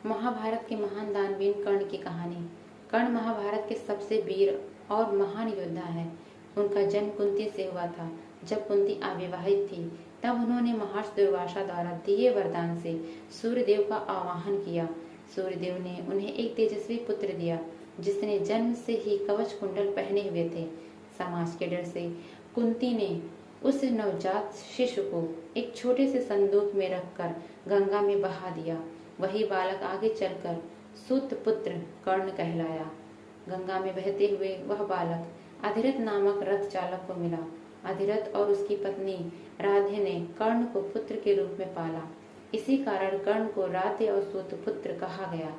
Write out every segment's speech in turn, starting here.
महाभारत के महान दानवीर कर्ण की कहानी। कर्ण महाभारत के सबसे वीर और महान योद्धा है। उनका जन्म कुंती से हुआ था। जब कुंती अविवाहित थी तब उन्होंने महर्षि दुर्वासा द्वारा दिए वरदान से सूर्यदेव का आवाहन किया। सूर्यदेव ने उन्हें एक तेजस्वी पुत्र दिया जिसने जन्म से ही कवच कुंडल पहने हुए थे। समाज के डर से कुंती ने उस नवजात शिशु को एक छोटे से संदूक में रखकर गंगा में बहा दिया। वही बालक आगे चलकर सूत पुत्र कर्ण कहलाया। गंगा में बहते हुए वह बालक अधिरथ नामक रथ चालक को मिला। अधिरथ और उसकी पत्नी राधे ने कर्ण को पुत्र के रूप में पाला। इसी कारण कर्ण को राधे और सूत पुत्र कहा गया।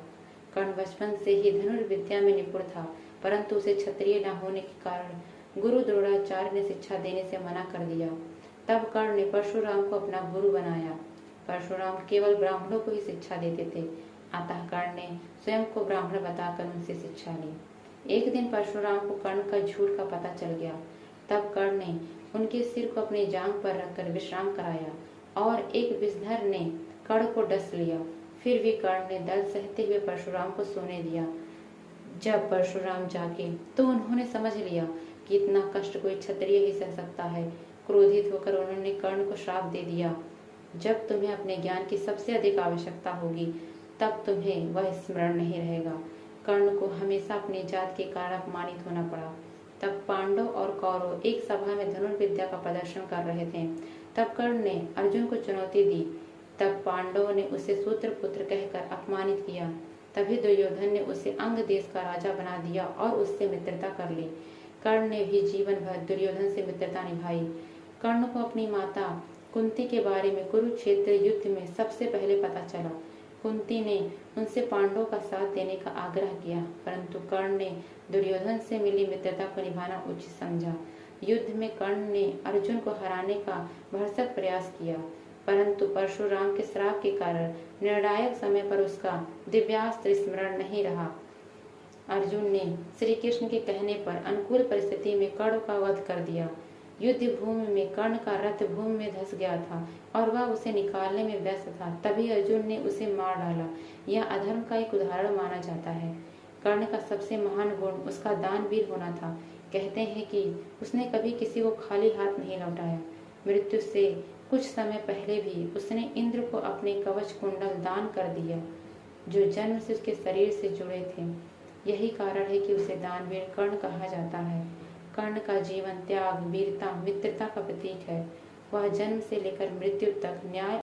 कर्ण बचपन से ही धनुर्विद्या में निपुण था, परंतु उसे क्षत्रिय न होने के कारण गुरु द्रोणाचार्य ने शिक्षा देने से मना कर दिया। तब कर्ण ने परशुराम को अपना गुरु बनाया। परशुराम केवल ब्राह्मणों को ही शिक्षा देते थे, अतः कर्ण ने स्वयं को ब्राह्मण बताकर उनसे शिक्षा ली। एक दिन परशुराम को कर्ण का झूठ का पता चल गया। तब कर्ण ने उनके सिर को अपनी जांघ पर रखकर विश्राम कराया और एक विषधर ने कर्ण को डस लिया। फिर भी कर्ण ने दर्द सहते हुए परशुराम को सोने दिया। जब परशुराम जागे तो उन्होंने समझ लिया कि इतना कष्ट कोई क्षत्रिय ही सह सकता है। क्रोधित होकर उन्होंने कर्ण को श्राप दे दिया, जब तुम्हें अपने ज्ञान की सबसे अधिक आवश्यकता होगी तब तुम्हें वह स्मरण नहीं रहेगा। कर्ण को हमेशा अपनी जात के कारण अपमानित होना पड़ा। तब पांडव और कौरव एक सभा में धनुर्विद्या का प्रदर्शन कर रहे थे। तब कर्ण ने अर्जुन को चुनौती दी। तब पांडवों ने उसे सूत्रपुत्र कहकर अपमानित किया। तभी दुर्योधन ने उसे अंग देश का राजा बना दिया और उससे मित्रता कर ली। कर्ण ने भी जीवन भर दुर्योधन से मित्रता निभाई। कर्ण को अपनी माता कुंती के बारे में कुरुक्षेत्र युद्ध में सबसे पहले पता चला। कुंती ने उनसे पांडवों का साथ देने का आग्रह किया, परंतु कर्ण ने दुर्योधन से मिली मित्रता को निभाना उचित समझा। युद्ध में कर्ण ने अर्जुन को हराने का भरसक प्रयास किया, परंतु परशुराम के श्राप के कारण निर्णायक समय पर उसका दिव्यास्त्र स्मरण नहीं रहा। अर्जुन ने श्री कृष्ण के कहने पर अनुकूल परिस्थिति में कर्ण का वध कर दिया। युद्ध भूमि में कर्ण का रथ भूमि में धंस गया था और वह उसे निकालने में व्यस्त था। तभी अर्जुन ने उसे मार डाला। यह अधर्म का एक उदाहरण माना जाता है। कर्ण का सबसे महान गुण उसका दानवीर होना था। कहते हैं कि उसने कभी किसी को खाली हाथ नहीं लौटाया। मृत्यु से कुछ समय पहले भी उसने इंद्र को अपने कवच कुंडल दान कर दिया, जो जन्म से उसके शरीर से जुड़े थे। यही कारण है कि उसे दानवीर कर्ण कहा जाता है। कर्ण का जीवन त्याग, वीरता, मित्रता का प्रतीक है। वह जन्म से लेकर मृत्यु तक न्याय